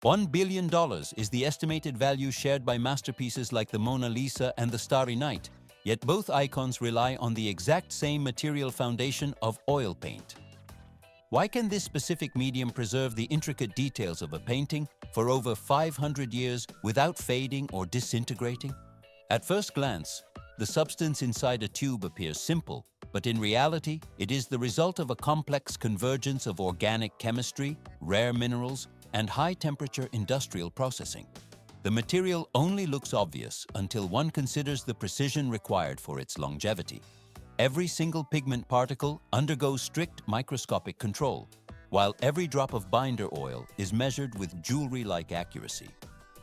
$1 billion is the estimated value shared by masterpieces like the Mona Lisa and the Starry Night, yet both icons rely on the exact same material foundation of oil paint. Why can this specific medium preserve the intricate details of a painting for over 500 years without fading or disintegrating? At first glance, the substance inside a tube appears simple, but in reality, it is the result of a complex convergence of organic chemistry, rare minerals, and high-temperature industrial processing. The material only looks obvious until one considers the precision required for its longevity. Every single pigment particle undergoes strict microscopic control, while every drop of binder oil is measured with jewelry-like accuracy.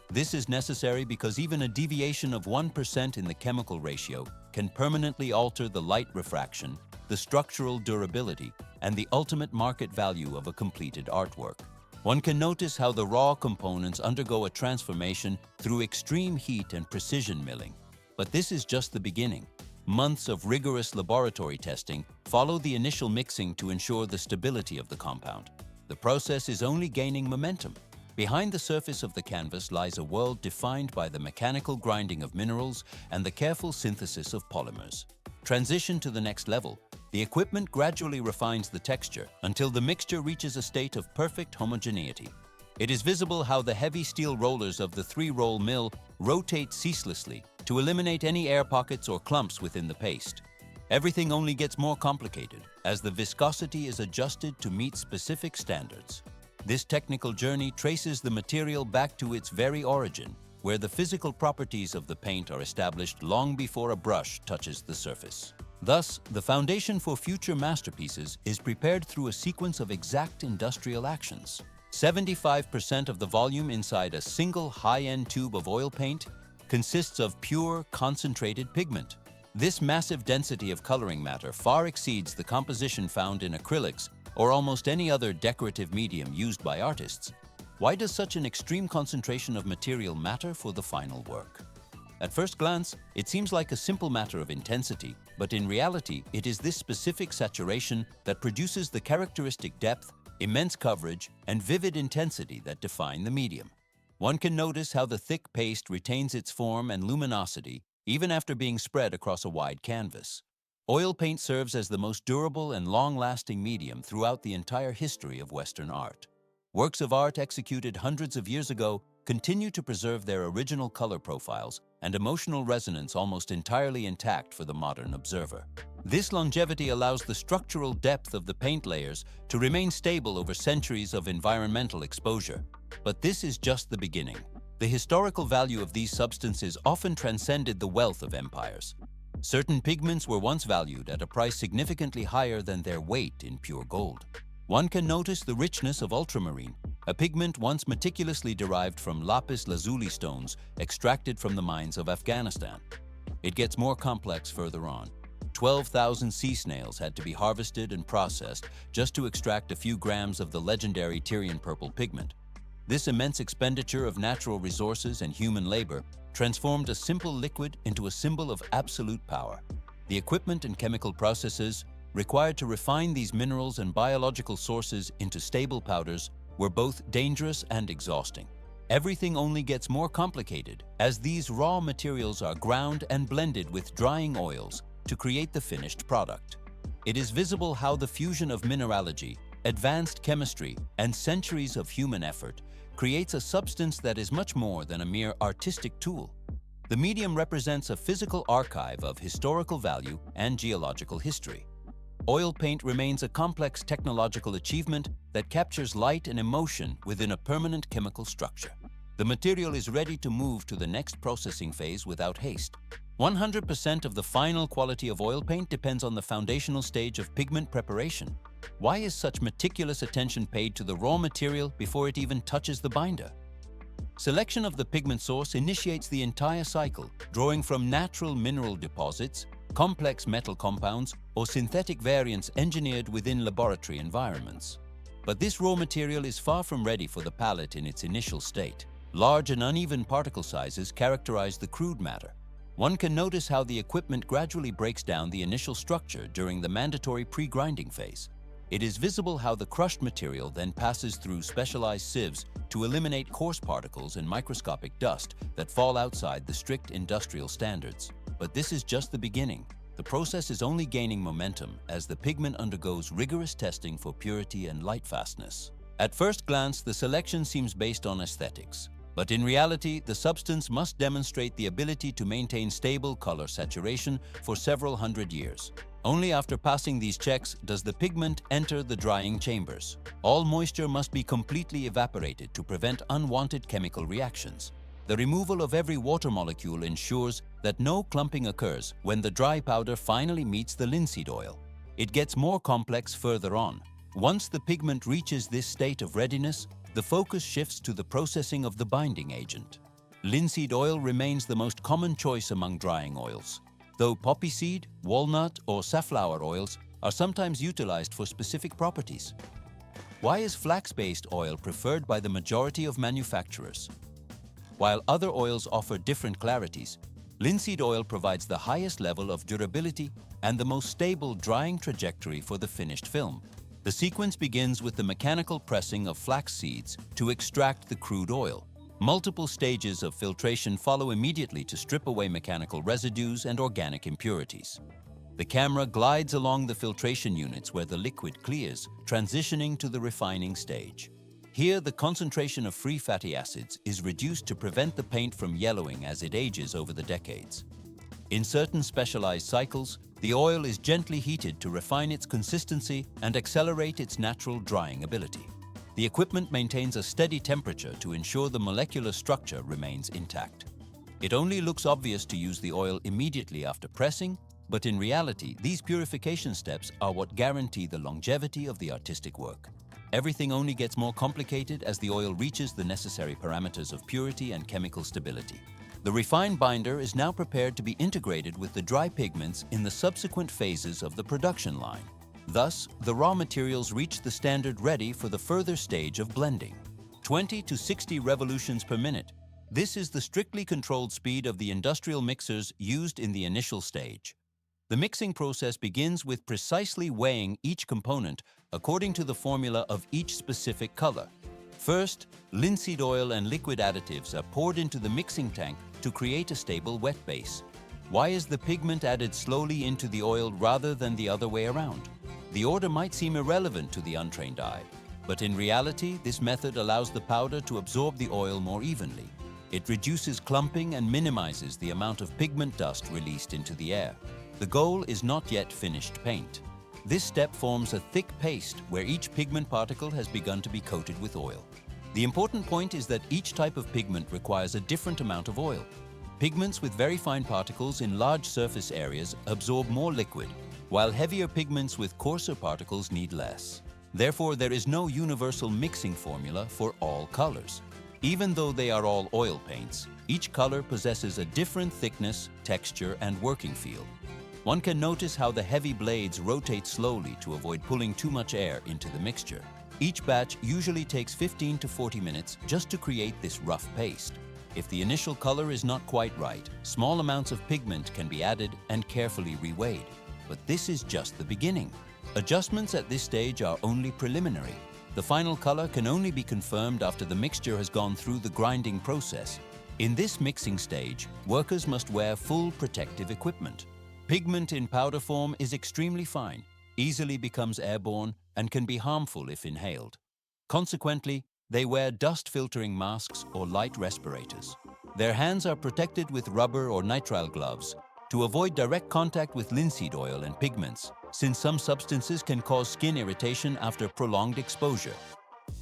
This is necessary because even a deviation of 1% in the chemical ratio can permanently alter the light refraction, the structural durability, and the ultimate market value of a completed artwork. One can notice how the raw components undergo a transformation through extreme heat and precision milling. But this is just the beginning. Months of rigorous laboratory testing follow the initial mixing to ensure the stability of the compound. The process is only gaining momentum. Behind the surface of the canvas lies a world defined by the mechanical grinding of minerals and the careful synthesis of polymers. Transition to the next level. The equipment gradually refines the texture until the mixture reaches a state of perfect homogeneity. It is visible how the heavy steel rollers of the 3-roll mill rotate ceaselessly to eliminate any air pockets or clumps within the paste. Everything only gets more complicated as the viscosity is adjusted to meet specific standards. This technical journey traces the material back to its very origin, where the physical properties of the paint are established long before a brush touches the surface. Thus, the foundation for future masterpieces is prepared through a sequence of exact industrial actions. 75% of the volume inside a single high-end tube of oil paint consists of pure, concentrated pigment. This massive density of coloring matter far exceeds the composition found in acrylics or almost any other decorative medium used by artists. Why does such an extreme concentration of material matter for the final work? At first glance, it seems like a simple matter of intensity, but in reality, it is this specific saturation that produces the characteristic depth, immense coverage, and vivid intensity that define the medium. One can notice how the thick paste retains its form and luminosity even after being spread across a wide canvas. Oil paint serves as the most durable and long-lasting medium throughout the entire history of Western art. Works of art executed hundreds of years ago continue to preserve their original color profiles and emotional resonance almost entirely intact for the modern observer. This longevity allows the structural depth of the paint layers to remain stable over centuries of environmental exposure. But this is just the beginning. The historical value of these substances often transcended the wealth of empires. Certain pigments were once valued at a price significantly higher than their weight in pure gold. One can notice the richness of ultramarine, a pigment once meticulously derived from lapis lazuli stones extracted from the mines of Afghanistan. It gets more complex further on. 12,000 sea snails had to be harvested and processed just to extract a few grams of the legendary Tyrian purple pigment. This immense expenditure of natural resources and human labor transformed a simple liquid into a symbol of absolute power. The equipment and chemical processes required to refine these minerals and biological sources into stable powders were both dangerous and exhausting. Everything only gets more complicated as these raw materials are ground and blended with drying oils to create the finished product. It is visible how the fusion of mineralogy, advanced chemistry, and centuries of human effort creates a substance that is much more than a mere artistic tool. The medium represents a physical archive of historical value and geological history. Oil paint remains a complex technological achievement that captures light and emotion within a permanent chemical structure. The material is ready to move to the next processing phase without haste. 100% of the final quality of oil paint depends on the foundational stage of pigment preparation. Why is such meticulous attention paid to the raw material before it even touches the binder? Selection of the pigment source initiates the entire cycle, drawing from natural mineral deposits, complex metal compounds, or synthetic variants engineered within laboratory environments. But this raw material is far from ready for the palette in its initial state. Large and uneven particle sizes characterize the crude matter. One can notice how the equipment gradually breaks down the initial structure during the mandatory pre-grinding phase. It is visible how the crushed material then passes through specialized sieves to eliminate coarse particles and microscopic dust that fall outside the strict industrial standards. But this is just the beginning. The process is only gaining momentum as the pigment undergoes rigorous testing for purity and lightfastness. At first glance, the selection seems based on aesthetics. But in reality, the substance must demonstrate the ability to maintain stable color saturation for several hundred years. Only after passing these checks does the pigment enter the drying chambers. All moisture must be completely evaporated to prevent unwanted chemical reactions. The removal of every water molecule ensures that no clumping occurs when the dry powder finally meets the linseed oil. It gets more complex further on. Once the pigment reaches this state of readiness, the focus shifts to the processing of the binding agent. Linseed oil remains the most common choice among drying oils, though poppy seed, walnut, or safflower oils are sometimes utilized for specific properties. Why is flax-based oil preferred by the majority of manufacturers? While other oils offer different clarities, linseed oil provides the highest level of durability and the most stable drying trajectory for the finished film. The sequence begins with the mechanical pressing of flax seeds to extract the crude oil. Multiple stages of filtration follow immediately to strip away mechanical residues and organic impurities. The camera glides along the filtration units where the liquid clears, transitioning to the refining stage. Here, the concentration of free fatty acids is reduced to prevent the paint from yellowing as it ages over the decades. In certain specialized cycles, the oil is gently heated to refine its consistency and accelerate its natural drying ability. The equipment maintains a steady temperature to ensure the molecular structure remains intact. It only looks obvious to use the oil immediately after pressing, but in reality, these purification steps are what guarantee the longevity of the artistic work. Everything only gets more complicated as the oil reaches the necessary parameters of purity and chemical stability. The refined binder is now prepared to be integrated with the dry pigments in the subsequent phases of the production line. Thus, the raw materials reach the standard ready for the further stage of blending. 20 to 60 revolutions per minute. This is the strictly controlled speed of the industrial mixers used in the initial stage. The mixing process begins with precisely weighing each component according to the formula of each specific color. First, linseed oil and liquid additives are poured into the mixing tank to create a stable wet base. Why is the pigment added slowly into the oil rather than the other way around? The order might seem irrelevant to the untrained eye, but in reality, this method allows the powder to absorb the oil more evenly. It reduces clumping and minimizes the amount of pigment dust released into the air. The goal is not yet finished paint. This step forms a thick paste where each pigment particle has begun to be coated with oil. The important point is that each type of pigment requires a different amount of oil. Pigments with very fine particles in large surface areas absorb more liquid, while heavier pigments with coarser particles need less. Therefore, there is no universal mixing formula for all colors. Even though they are all oil paints, each color possesses a different thickness, texture, and working feel. One can notice how the heavy blades rotate slowly to avoid pulling too much air into the mixture. Each batch usually takes 15 to 40 minutes just to create this rough paste. If the initial color is not quite right, small amounts of pigment can be added and carefully reweighed. But this is just the beginning. Adjustments at this stage are only preliminary. The final color can only be confirmed after the mixture has gone through the grinding process. In this mixing stage, workers must wear full protective equipment. Pigment in powder form is extremely fine, easily becomes airborne, and can be harmful if inhaled. Consequently, they wear dust-filtering masks or light respirators. Their hands are protected with rubber or nitrile gloves to avoid direct contact with linseed oil and pigments, since some substances can cause skin irritation after prolonged exposure.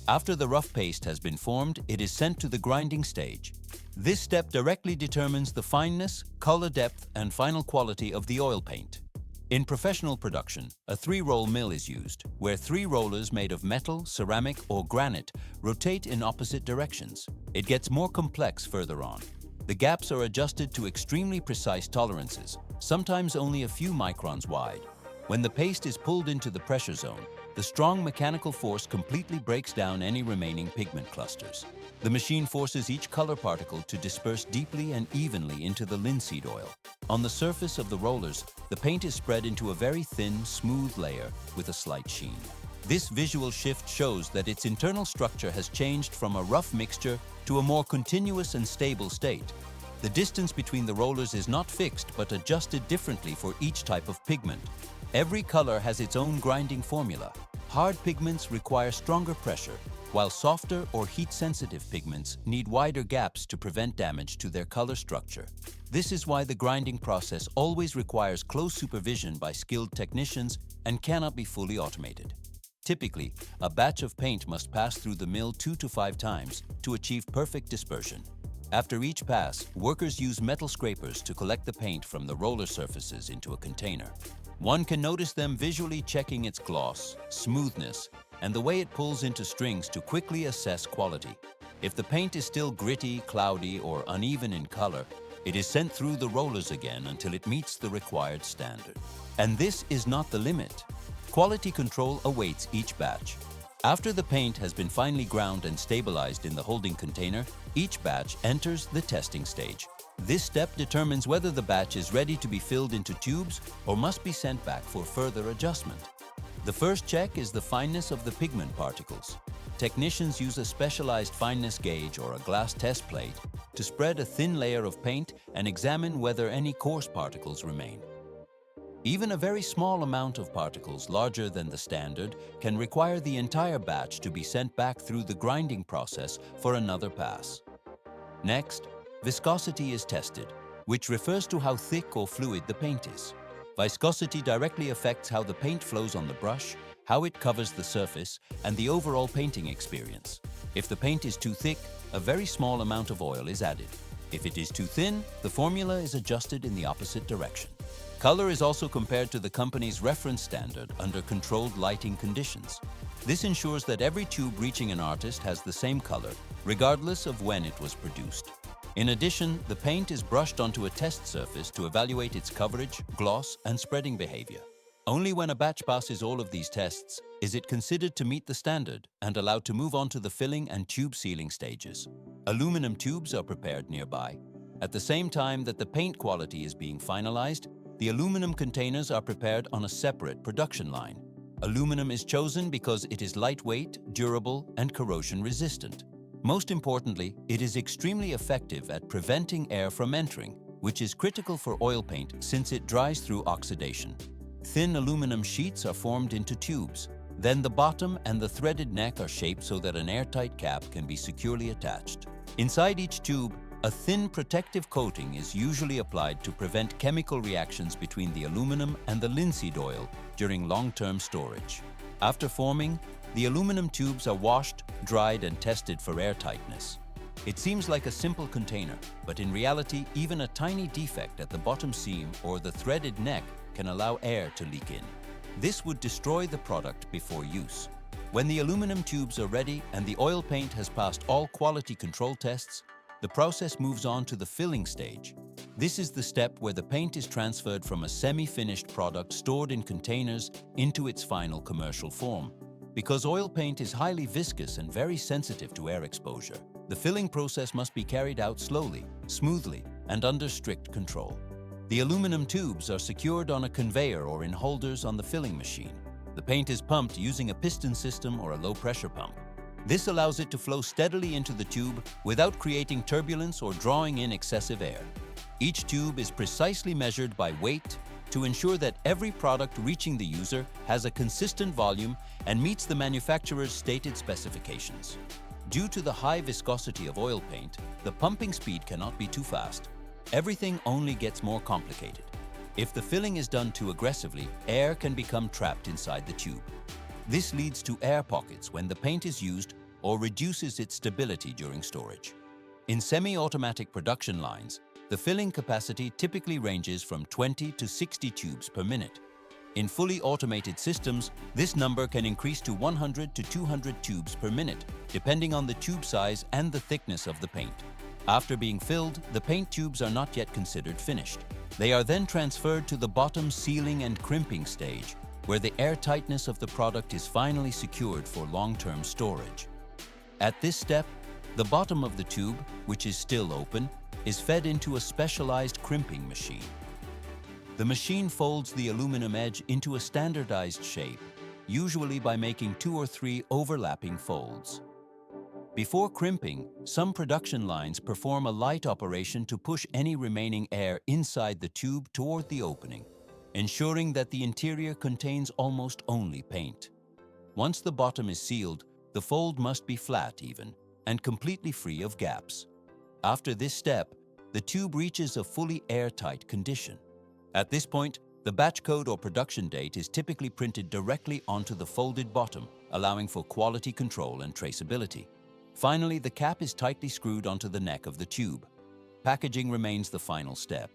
After the rough paste has been formed, it is sent to the grinding stage. This step directly determines the fineness, color depth, and final quality of the oil paint. In professional production, a 3-roll mill is used, where 3 rollers made of metal, ceramic, or granite rotate in opposite directions. It gets more complex further on. The gaps are adjusted to extremely precise tolerances, sometimes only a few microns wide. When the paste is pulled into the pressure zone, the strong mechanical force completely breaks down any remaining pigment clusters. The machine forces each color particle to disperse deeply and evenly into the linseed oil. On the surface of the rollers, the paint is spread into a very thin, smooth layer with a slight sheen. This visual shift shows that its internal structure has changed from a rough mixture to a more continuous and stable state. The distance between the rollers is not fixed but adjusted differently for each type of pigment. Every color has its own grinding formula. Hard pigments require stronger pressure, while softer or heat-sensitive pigments need wider gaps to prevent damage to their color structure. This is why the grinding process always requires close supervision by skilled technicians and cannot be fully automated. Typically, a batch of paint must pass through the mill 2 to 5 times to achieve perfect dispersion. After each pass, workers use metal scrapers to collect the paint from the roller surfaces into a container. One can notice them visually checking its gloss, smoothness, and the way it pulls into strings to quickly assess quality. If the paint is still gritty, cloudy, or uneven in color, it is sent through the rollers again until it meets the required standard. And this is not the limit. Quality control awaits each batch. After the paint has been finely ground and stabilized in the holding container, each batch enters the testing stage. This step determines whether the batch is ready to be filled into tubes or must be sent back for further adjustment. The first check is the fineness of the pigment particles. Technicians use a specialized fineness gauge or a glass test plate to spread a thin layer of paint and examine whether any coarse particles remain. Even a very small amount of particles larger than the standard can require the entire batch to be sent back through the grinding process for another pass. Next, viscosity is tested, which refers to how thick or fluid the paint is. Viscosity directly affects how the paint flows on the brush, how it covers the surface, and the overall painting experience. If the paint is too thick, a very small amount of oil is added. If it is too thin, the formula is adjusted in the opposite direction. Color is also compared to the company's reference standard under controlled lighting conditions. This ensures that every tube reaching an artist has the same color, regardless of when it was produced. In addition, the paint is brushed onto a test surface to evaluate its coverage, gloss, and spreading behavior. Only when a batch passes all of these tests is it considered to meet the standard and allowed to move on to the filling and tube sealing stages. Aluminum tubes are prepared nearby. At the same time that the paint quality is being finalized, the aluminum containers are prepared on a separate production line. Aluminum is chosen because it is lightweight, durable, and corrosion resistant. Most importantly, it is extremely effective at preventing air from entering, which is critical for oil paint since it dries through oxidation. Thin aluminum sheets are formed into tubes. Then the bottom and the threaded neck are shaped so that an airtight cap can be securely attached. Inside each tube, a thin protective coating is usually applied to prevent chemical reactions between the aluminum and the linseed oil during long-term storage. After forming, the aluminum tubes are washed, dried, and tested for airtightness. It seems like a simple container, but in reality, even a tiny defect at the bottom seam or the threaded neck can allow air to leak in. This would destroy the product before use. When the aluminum tubes are ready and the oil paint has passed all quality control tests, the process moves on to the filling stage. This is the step where the paint is transferred from a semi-finished product stored in containers into its final commercial form. Because oil paint is highly viscous and very sensitive to air exposure, the filling process must be carried out slowly, smoothly, and under strict control. The aluminum tubes are secured on a conveyor or in holders on the filling machine. The paint is pumped using a piston system or a low-pressure pump. This allows it to flow steadily into the tube without creating turbulence or drawing in excessive air. Each tube is precisely measured by weight to ensure that every product reaching the user has a consistent volume and meets the manufacturer's stated specifications. Due to the high viscosity of oil paint, the pumping speed cannot be too fast. Everything only gets more complicated. If the filling is done too aggressively, air can become trapped inside the tube. This leads to air pockets when the paint is used or reduces its stability during storage. In semi-automatic production lines, the filling capacity typically ranges from 20 to 60 tubes per minute. In fully automated systems, this number can increase to 100 to 200 tubes per minute, depending on the tube size and the thickness of the paint. After being filled, the paint tubes are not yet considered finished. They are then transferred to the bottom sealing and crimping stage, where the airtightness of the product is finally secured for long-term storage. At this step, the bottom of the tube, which is still open, is fed into a specialized crimping machine. The machine folds the aluminum edge into a standardized shape, usually by making 2 or 3 overlapping folds. Before crimping, some production lines perform a light operation to push any remaining air inside the tube toward the opening, ensuring that the interior contains almost only paint. Once the bottom is sealed, the fold must be flat even, and completely free of gaps. After this step, the tube reaches a fully airtight condition. At this point, the batch code or production date is typically printed directly onto the folded bottom, allowing for quality control and traceability. Finally, the cap is tightly screwed onto the neck of the tube. Packaging remains the final step.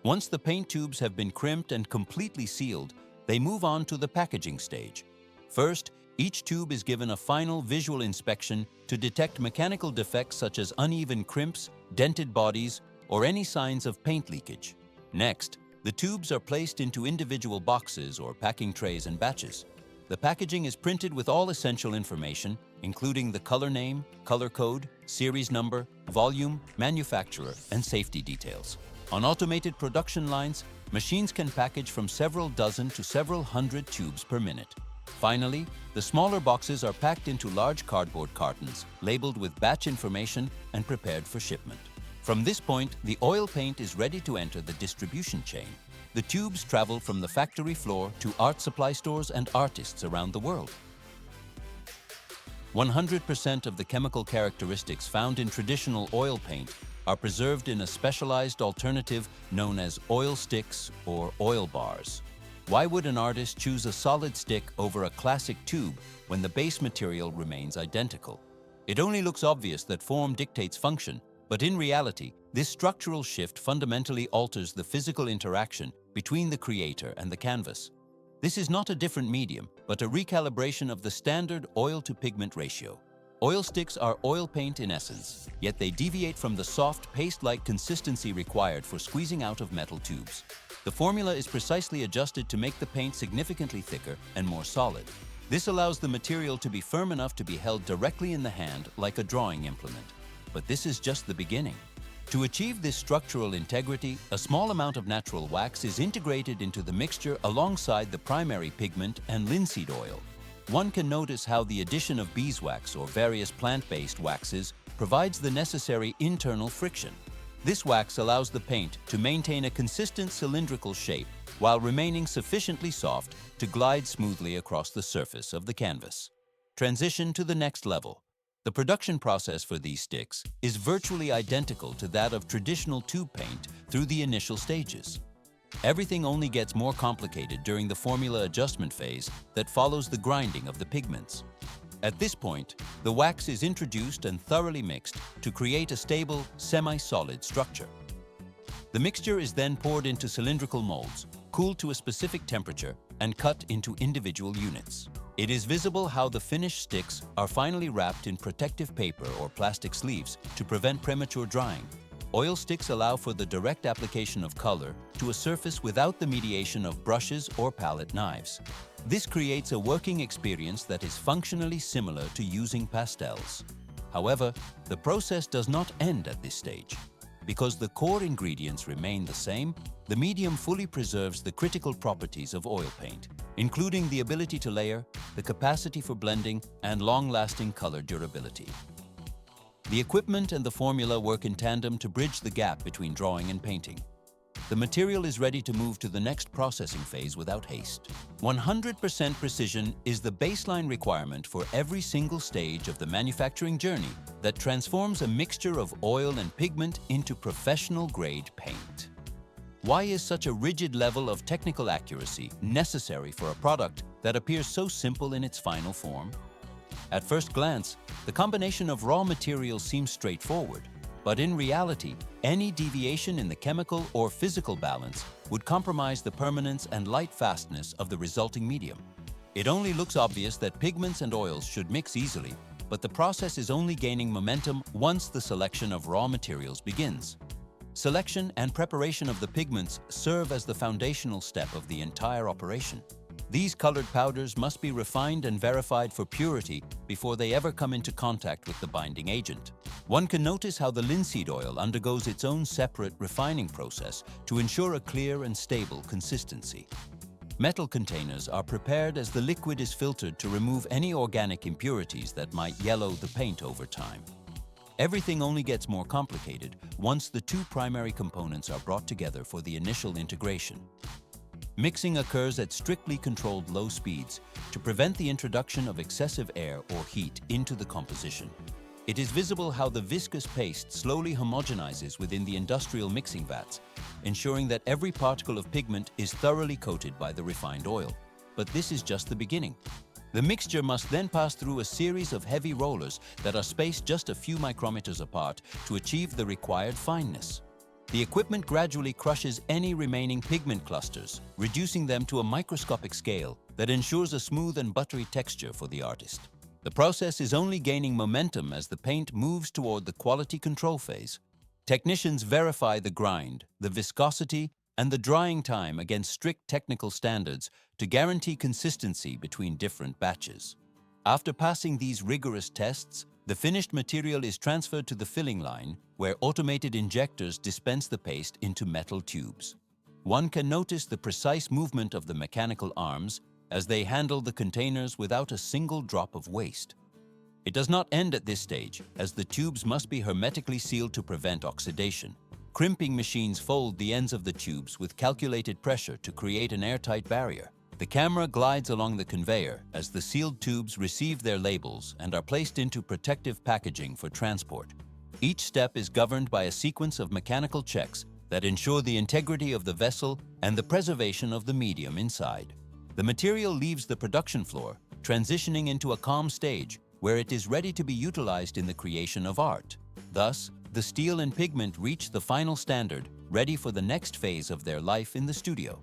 Once the paint tubes have been crimped and completely sealed, they move on to the packaging stage. First, each tube is given a final visual inspection to detect mechanical defects such as uneven crimps, dented bodies, or any signs of paint leakage. Next, the tubes are placed into individual boxes or packing trays and batches. The packaging is printed with all essential information, including the color name, color code, series number, volume, manufacturer, and safety details. On automated production lines, machines can package from several dozen to several hundred tubes per minute. Finally, the smaller boxes are packed into large cardboard cartons, labeled with batch information and prepared for shipment. From this point, the oil paint is ready to enter the distribution chain. The tubes travel from the factory floor to art supply stores and artists around the world. 100% of the chemical characteristics found in traditional oil paint are preserved in a specialized alternative known as oil sticks or oil bars. Why would an artist choose a solid stick over a classic tube when the base material remains identical? It only looks obvious that form dictates function, but in reality, this structural shift fundamentally alters the physical interaction between the creator and the canvas. This is not a different medium, but a recalibration of the standard oil-to-pigment ratio. Oil sticks are oil paint in essence, yet they deviate from the soft, paste-like consistency required for squeezing out of metal tubes. The formula is precisely adjusted to make the paint significantly thicker and more solid. This allows the material to be firm enough to be held directly in the hand like a drawing implement. But this is just the beginning. To achieve this structural integrity, a small amount of natural wax is integrated into the mixture alongside the primary pigment and linseed oil. One can notice how the addition of beeswax or various plant-based waxes provides the necessary internal friction. This wax allows the paint to maintain a consistent cylindrical shape while remaining sufficiently soft to glide smoothly across the surface of the canvas. Transition to the next level. The production process for these sticks is virtually identical to that of traditional tube paint through the initial stages. Everything only gets more complicated during the formula adjustment phase that follows the grinding of the pigments. At this point, the wax is introduced and thoroughly mixed to create a stable, semi-solid structure. The mixture is then poured into cylindrical molds, cooled to a specific temperature, and cut into individual units. It is visible how the finished sticks are finally wrapped in protective paper or plastic sleeves to prevent premature drying. Oil sticks allow for the direct application of color to a surface without the mediation of brushes or palette knives. This creates a working experience that is functionally similar to using pastels. However, the process does not end at this stage. Because the core ingredients remain the same, the medium fully preserves the critical properties of oil paint, including the ability to layer, the capacity for blending, and long-lasting color durability. The equipment and the formula work in tandem to bridge the gap between drawing and painting. The material is ready to move to the next processing phase without haste. 100% precision is the baseline requirement for every single stage of the manufacturing journey that transforms a mixture of oil and pigment into professional-grade paint. Why is such a rigid level of technical accuracy necessary for a product that appears so simple in its final form? At first glance, the combination of raw materials seems straightforward, but in reality, any deviation in the chemical or physical balance would compromise the permanence and light fastness of the resulting medium. It only looks obvious that pigments and oils should mix easily, but the process is only gaining momentum once the selection of raw materials begins. Selection and preparation of the pigments serve as the foundational step of the entire operation. These colored powders must be refined and verified for purity before they ever come into contact with the binding agent. One can notice how the linseed oil undergoes its own separate refining process to ensure a clear and stable consistency. Metal containers are prepared as the liquid is filtered to remove any organic impurities that might yellow the paint over time. Everything only gets more complicated once the two primary components are brought together for the initial integration. Mixing occurs at strictly controlled low speeds to prevent the introduction of excessive air or heat into the composition. It is visible how the viscous paste slowly homogenizes within the industrial mixing vats, ensuring that every particle of pigment is thoroughly coated by the refined oil. But this is just the beginning. The mixture must then pass through a series of heavy rollers that are spaced just a few micrometers apart to achieve the required fineness. The equipment gradually crushes any remaining pigment clusters, reducing them to a microscopic scale that ensures a smooth and buttery texture for the artist. The process is only gaining momentum as the paint moves toward the quality control phase. Technicians verify the grind, the viscosity, and the drying time against strict technical standards to guarantee consistency between different batches. After passing these rigorous tests, the finished material is transferred to the filling line, where automated injectors dispense the paste into metal tubes. One can notice the precise movement of the mechanical arms as they handle the containers without a single drop of waste. It does not end at this stage, as the tubes must be hermetically sealed to prevent oxidation. Crimping machines fold the ends of the tubes with calculated pressure to create an airtight barrier. The camera glides along the conveyor as the sealed tubes receive their labels and are placed into protective packaging for transport. Each step is governed by a sequence of mechanical checks that ensure the integrity of the vessel and the preservation of the medium inside. The material leaves the production floor, transitioning into a calm stage where it is ready to be utilized in the creation of art. Thus, the steel and pigment reach the final standard, ready for the next phase of their life in the studio.